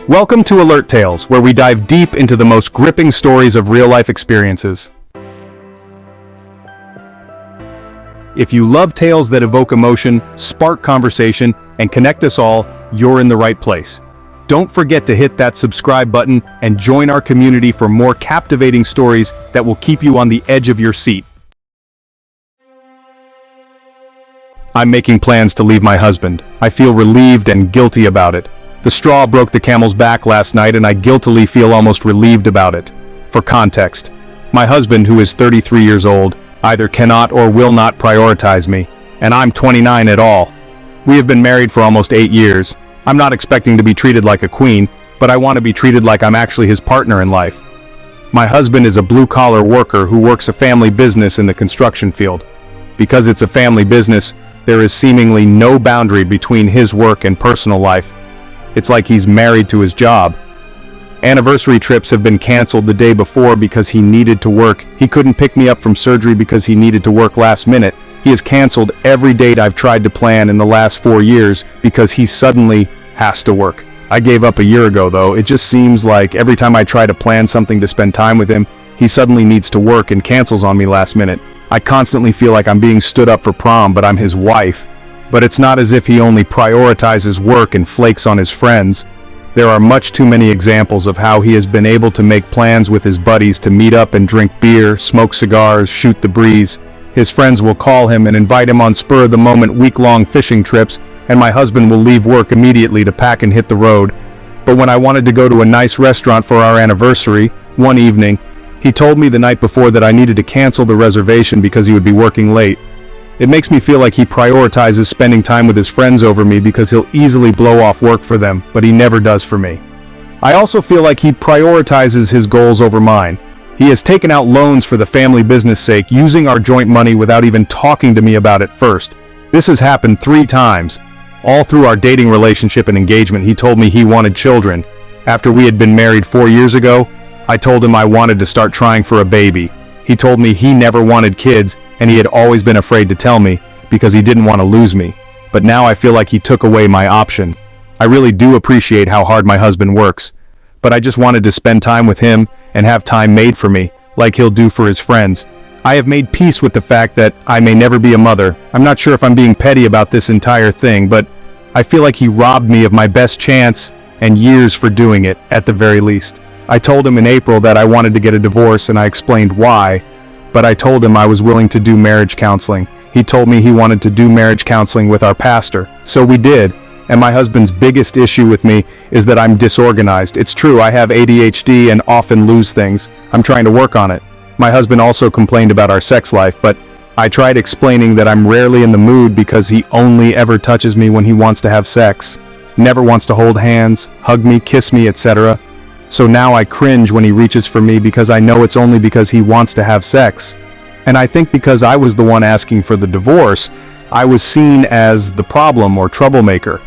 Welcome to Alert Tales, where we dive deep into the most gripping stories of real-life experiences. If you love tales that evoke emotion, spark conversation, and connect us all, you're in the right place. Don't forget to hit that subscribe button and join our community for more captivating stories that will keep you on the edge of your seat. I'm making plans to leave my husband. I feel relieved and guilty about it. The straw broke the camel's back last night, and I guiltily feel almost relieved about it. For context, my husband, who is 33 years old, either cannot or will not prioritize me, and I'm 29 at all. We have been married for almost 8 years. I'm not expecting to be treated like a queen, but I want to be treated like I'm actually his partner in life. My husband is a blue-collar worker who works a family business in the construction field. Because it's a family business, there is seemingly no boundary between his work and personal life. It's like he's married to his job. Anniversary trips have been canceled the day before because he needed to work. He couldn't pick me up from surgery because he needed to work last minute. He has canceled every date I've tried to plan in the last 4 years because he suddenly has to work. I gave up a year ago though. It just seems like every time I try to plan something to spend time with him, he suddenly needs to work and cancels on me last minute. I constantly feel like I'm being stood up for prom, but I'm his wife. But it's not as if he only prioritizes work and flakes on his friends. There are much too many examples of how he has been able to make plans with his buddies to meet up and drink beer, smoke cigars, shoot the breeze. His friends will call him and invite him on spur-of-the-moment week-long fishing trips, and my husband will leave work immediately to pack and hit the road. But when I wanted to go to a nice restaurant for our anniversary, one evening, he told me the night before that I needed to cancel the reservation because he would be working late. It makes me feel like he prioritizes spending time with his friends over me because he'll easily blow off work for them, but he never does for me. I also feel like he prioritizes his goals over mine. He has taken out loans for the family business sake, using our joint money without even talking to me about it first. This has happened 3 times. All through our dating relationship and engagement, he told me he wanted children. After we had been married 4 years ago, I told him I wanted to start trying for a baby. He told me he never wanted kids, and he had always been afraid to tell me because he didn't want to lose me. But now I feel like he took away my option. I really do appreciate how hard my husband works, but I just wanted to spend time with him and have time made for me, like he'll do for his friends. I have made peace with the fact that I may never be a mother. I'm not sure if I'm being petty about this entire thing, but I feel like he robbed me of my best chance and years for doing it, at the very least. I told him in April that I wanted to get a divorce, and I explained why, but I told him I was willing to do marriage counseling. He told me he wanted to do marriage counseling with our pastor, so we did. And my husband's biggest issue with me is that I'm disorganized. It's true, I have ADHD and often lose things. I'm trying to work on it. My husband also complained about our sex life, but I tried explaining that I'm rarely in the mood because he only ever touches me when he wants to have sex. Never wants to hold hands, hug me, kiss me, etc. So now I cringe when he reaches for me because I know it's only because he wants to have sex. And I think because I was the one asking for the divorce, I was seen as the problem or troublemaker.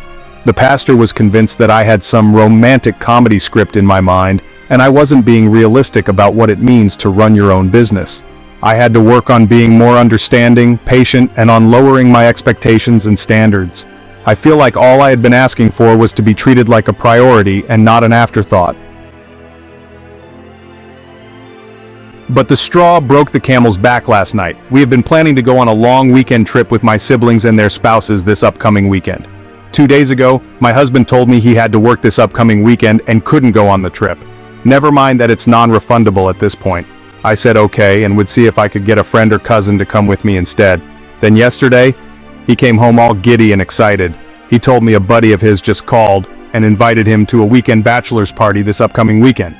The pastor was convinced that I had some romantic comedy script in my mind, and I wasn't being realistic about what it means to run your own business. I had to work on being more understanding, patient, and on lowering my expectations and standards. I feel like all I had been asking for was to be treated like a priority and not an afterthought. But the straw broke the camel's back last night. We have been planning to go on a long weekend trip with my siblings and their spouses this upcoming weekend. 2 days ago, my husband told me he had to work this upcoming weekend and couldn't go on the trip. Never mind that it's non-refundable at this point. I said okay and would see if I could get a friend or cousin to come with me instead. Then yesterday, he came home all giddy and excited. He told me a buddy of his just called and invited him to a weekend bachelor's party this upcoming weekend.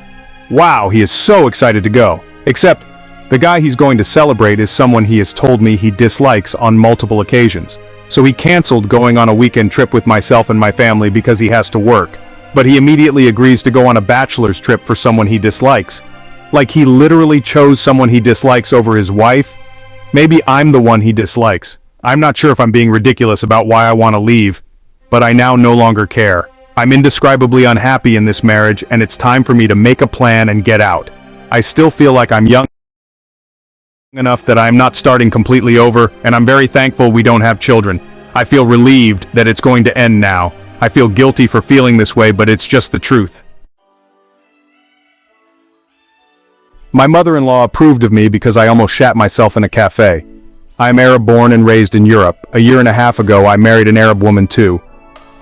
Wow, he is so excited to go. Except, the guy he's going to celebrate is someone he has told me he dislikes on multiple occasions. So he canceled going on a weekend trip with myself and my family because he has to work. But he immediately agrees to go on a bachelor's trip for someone he dislikes. Like he literally chose someone he dislikes over his wife? Maybe I'm the one he dislikes. I'm not sure if I'm being ridiculous about why I want to leave, but I now no longer care. I'm indescribably unhappy in this marriage, and it's time for me to make a plan and get out. I still feel like I'm young enough that I'm not starting completely over, and I'm very thankful we don't have children. I feel relieved that it's going to end now. I feel guilty for feeling this way, but it's just the truth. My mother-in-law approved of me because I almost shat myself in a cafe. I am Arab-born and raised in Europe. A year and a half ago, I married an Arab woman too.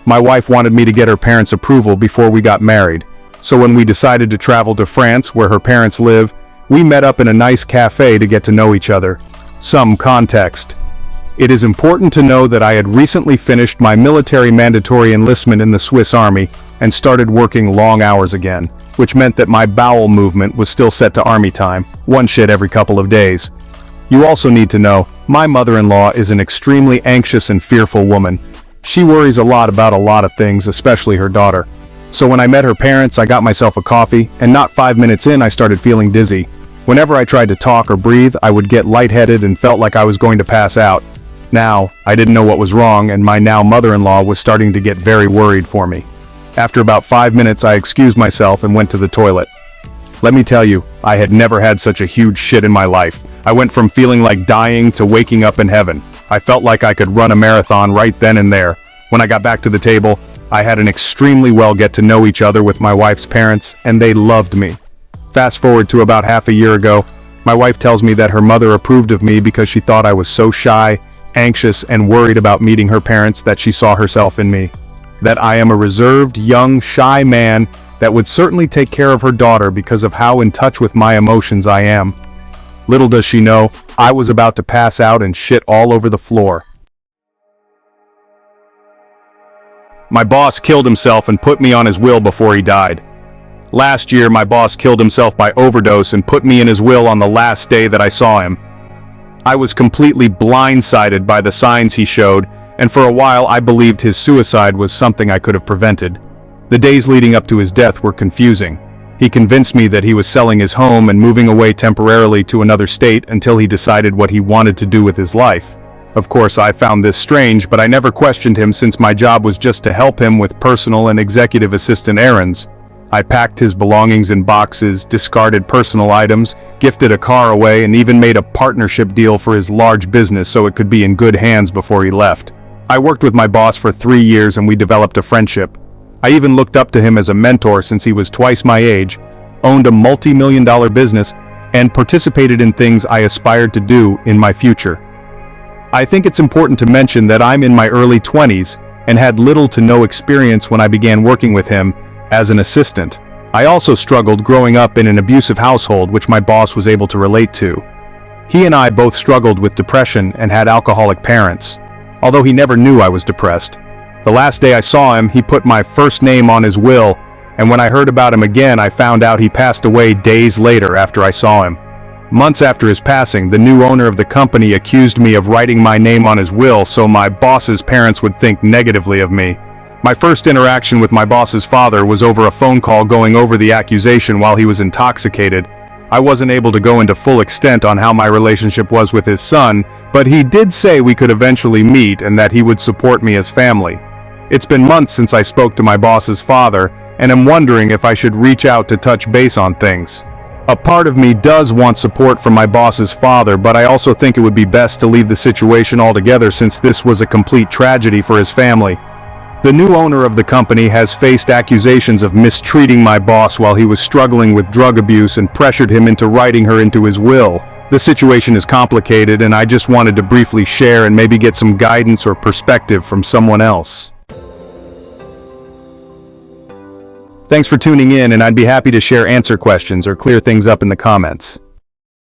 My wife wanted me to get her parents' approval before we got married. So when we decided to travel to France, where her parents live, we met up in a nice cafe to get to know each other. Some context. It is important to know that I had recently finished my military mandatory enlistment in the Swiss Army and started working long hours again, which meant that my bowel movement was still set to army time, one shit every couple of days. You also need to know, my mother-in-law is an extremely anxious and fearful woman. She worries a lot about a lot of things, especially her daughter. So when I met her parents, I got myself a coffee, and not 5 minutes in I started feeling dizzy. Whenever I tried to talk or breathe, I would get lightheaded and felt like I was going to pass out. Now, I didn't know what was wrong, and my now mother-in-law was starting to get very worried for me. After about 5 minutes, I excused myself and went to the toilet. Let me tell you, I had never had such a huge shit in my life. I went from feeling like dying to waking up in heaven. I felt like I could run a marathon right then and there. When I got back to the table, I had an extremely well get to know each other with my wife's parents, and they loved me. Fast forward to about half a year ago, my wife tells me that her mother approved of me because she thought I was so shy, anxious, and worried about meeting her parents that she saw herself in me. That I am a reserved, young, shy man that would certainly take care of her daughter because of how in touch with my emotions I am. Little does she know, I was about to pass out and shit all over the floor. My boss killed himself and put me on his will before he died. Last year, my boss killed himself by overdose and put me in his will on the last day that I saw him. I was completely blindsided by the signs he showed, and for a while I believed his suicide was something I could have prevented. The days leading up to his death were confusing. He convinced me that he was selling his home and moving away temporarily to another state until he decided what he wanted to do with his life. Of course, I found this strange, but I never questioned him since my job was just to help him with personal and executive assistant errands. I packed his belongings in boxes, discarded personal items, gifted a car away, and even made a partnership deal for his large business so it could be in good hands before he left. I worked with my boss for 3 years and we developed a friendship. I even looked up to him as a mentor since he was twice my age, owned a multi-million-dollar business, and participated in things I aspired to do in my future. I think it's important to mention that I'm in my early 20s and had little to no experience when I began working with him as an assistant. I also struggled growing up in an abusive household, which my boss was able to relate to. He and I both struggled with depression and had alcoholic parents, although he never knew I was depressed. The last day I saw him, he put my first name on his will, and when I heard about him again, I found out he passed away days later after I saw him. Months after his passing, the new owner of the company accused me of writing my name on his will so my boss's parents would think negatively of me. My first interaction with my boss's father was over a phone call going over the accusation while he was intoxicated. I wasn't able to go into full extent on how my relationship was with his son, but he did say we could eventually meet and that he would support me as family. It's been months since I spoke to my boss's father, and I'm wondering if I should reach out to touch base on things. A part of me does want support from my boss's father, but I also think it would be best to leave the situation altogether since this was a complete tragedy for his family. The new owner of the company has faced accusations of mistreating my boss while he was struggling with drug abuse and pressured him into writing her into his will. The situation is complicated and I just wanted to briefly share and maybe get some guidance or perspective from someone else. Thanks for tuning in, and I'd be happy to answer questions or clear things up in the comments.